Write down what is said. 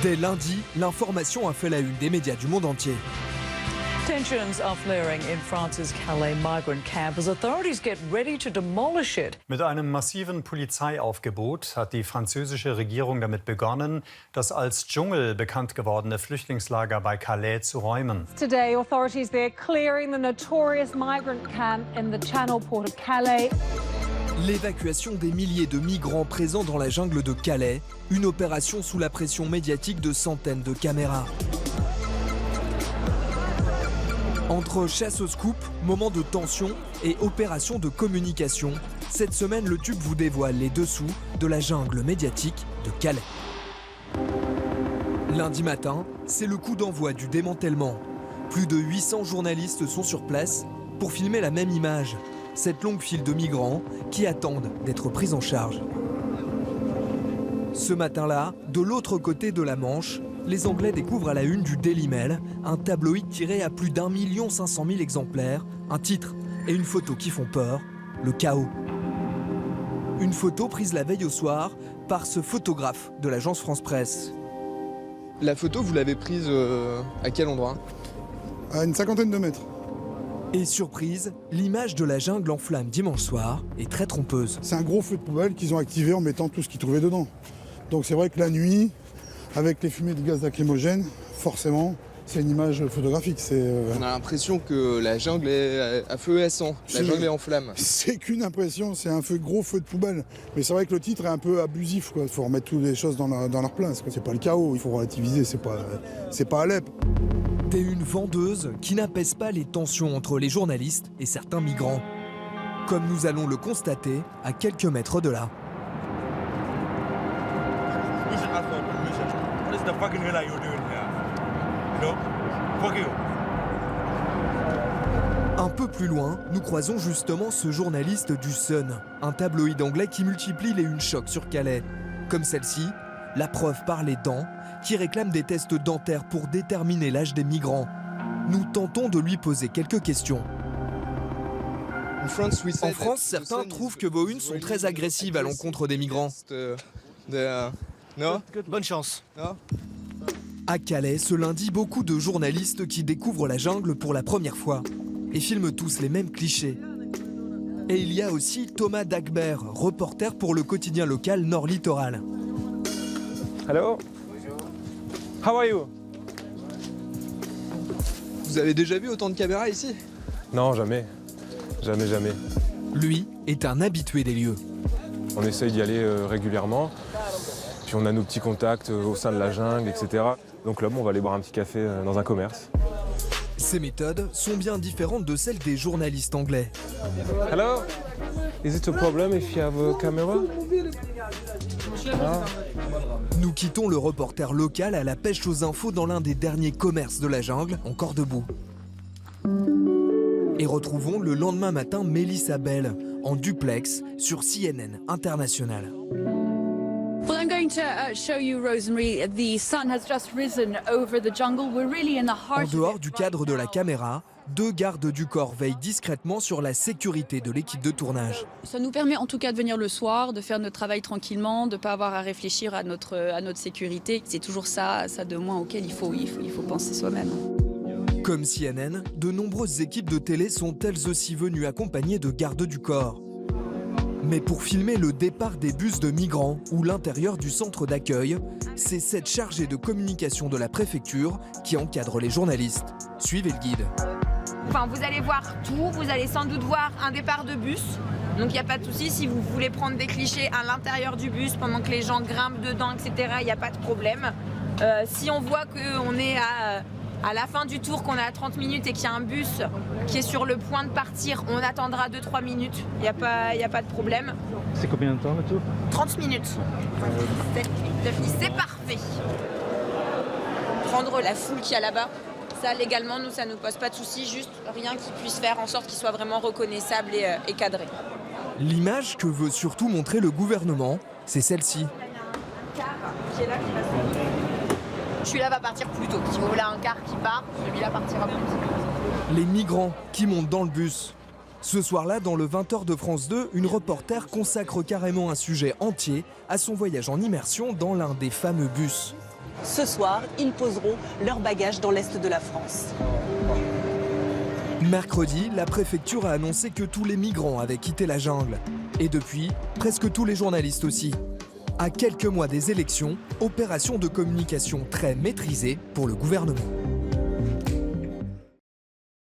Dès lundi, l'information a fait la une des médias du monde entier. Tensions are flaring in France's Calais migrant camp as authorities get ready to demolish it. Mit einem massiven Polizeiaufgebot hat die französische Regierung damit begonnen, das als Dschungel bekannt gewordene Flüchtlingslager bei Calais zu räumen. Today, authorities there clearing the notorious migrant camp in the Channel port of Calais. L'évacuation des milliers de migrants présents dans la jungle de Calais, une opération sous la pression médiatique de centaines de caméras. Entre chasse au scoop, moments de tension et opération de communication, cette semaine le Tube vous dévoile les dessous de la jungle médiatique de Calais. Lundi matin, c'est le coup d'envoi du démantèlement. Plus de 800 journalistes sont sur place pour filmer la même image, cette longue file de migrants qui attendent d'être pris en charge. Ce matin-là, de l'autre côté de la Manche, les Anglais découvrent à la une du Daily Mail un tabloïd tiré à plus d'1 500 000 exemplaires, un titre et une photo qui font peur, le chaos. Une photo prise la veille au soir par ce photographe de l'agence France Presse. La photo, vous l'avez prise à quel endroit? À une cinquantaine de mètres. Et surprise, l'image de la jungle en flammes dimanche soir est très trompeuse. C'est un gros feu de poubelle qu'ils ont activé en mettant tout ce qu'ils trouvaient dedans. Donc c'est vrai que la nuit, avec les fumées de gaz lacrymogène, forcément, c'est une image photographique. On a l'impression que la jungle est à feu et à sang, la jungle est en flammes. C'est qu'une impression, c'est un gros feu de poubelle. Mais c'est vrai que le titre est un peu abusif, quoi. Il faut remettre toutes les choses dans leur place, quoi. C'est pas le chaos, il faut relativiser, c'est pas Alep. T'es une vendeuse qui n'apaise pas les tensions entre les journalistes et certains migrants. Comme nous allons le constater à quelques mètres de là. Un peu plus loin, nous croisons justement ce journaliste du Sun, un tabloïd anglais qui multiplie les unes chocs sur Calais. Comme celle-ci, la preuve par les dents, qui réclame des tests dentaires pour déterminer l'âge des migrants. Nous tentons de lui poser quelques questions. En France, certains trouvent que vos unes sont très agressives à l'encontre des migrants. Bonne chance. À Calais, ce lundi, beaucoup de journalistes qui découvrent la jungle pour la première fois et filment tous les mêmes clichés. Et il y a aussi Thomas Dagbert, reporter pour le quotidien local Nord Littoral. Hello. How are you? Vous avez déjà vu autant de caméras ici? Non, jamais. Jamais. Lui est un habitué des lieux. On essaye d'y aller régulièrement. Puis on a nos petits contacts au sein de la jungle, etc. Donc là, on va aller boire un petit café dans un commerce. Ces méthodes sont bien différentes de celles des journalistes anglais. Hello? Is it a problem if you have a camera? Ah. Nous quittons le reporter local à la pêche aux infos dans l'un des derniers commerces de la jungle, encore debout. Et retrouvons le lendemain matin Mélissa Bell, en duplex, sur CNN International. Well, I'm going to show you, Rosemary. The sun has just risen over the jungle. We're really in the heart En dehors du cadre de la caméra, 2 gardes du corps veillent discrètement sur la sécurité de l'équipe de tournage. Ça nous permet en tout cas de venir le soir, de faire notre travail tranquillement, de ne pas avoir à réfléchir à notre sécurité. C'est toujours ça de moins auquel il faut penser soi-même. Comme CNN, de nombreuses équipes de télé sont elles aussi venues accompagnées de gardes du corps. Mais pour filmer le départ des bus de migrants ou l'intérieur du centre d'accueil, c'est cette chargée de communication de la préfecture qui encadre les journalistes. Suivez le guide. Enfin, vous allez voir tout, vous allez sans doute voir un départ de bus. Donc il n'y a pas de souci, si vous voulez prendre des clichés à l'intérieur du bus pendant que les gens grimpent dedans, etc., il n'y a pas de problème. Si on voit qu'on est à la fin du tour, qu'on est à 30 minutes et qu'il y a un bus qui est sur le point de partir, on attendra 2-3 minutes, il n'y a pas de problème. C'est combien de temps le tour? 30 minutes. C'est parfait. Prendre la foule qu'il y a là-bas, ça légalement, nous, ça ne nous pose pas de soucis, juste rien qui puisse faire en sorte qu'il soit vraiment reconnaissable et cadré. L'image que veut surtout montrer le gouvernement, c'est celle-ci. Celui-là va partir plus tôt. Si vous voulez un car qui part, celui-là partira plus tôt. Les migrants qui montent dans le bus. Ce soir-là, dans le 20h de France 2, une reporter consacre carrément un sujet entier à son voyage en immersion dans l'un des fameux bus. Ce soir, ils poseront leurs bagages dans l'est de la France. Mercredi, la préfecture a annoncé que tous les migrants avaient quitté la jungle. Et depuis, presque tous les journalistes aussi. À quelques mois des élections, opération de communication très maîtrisée pour le gouvernement.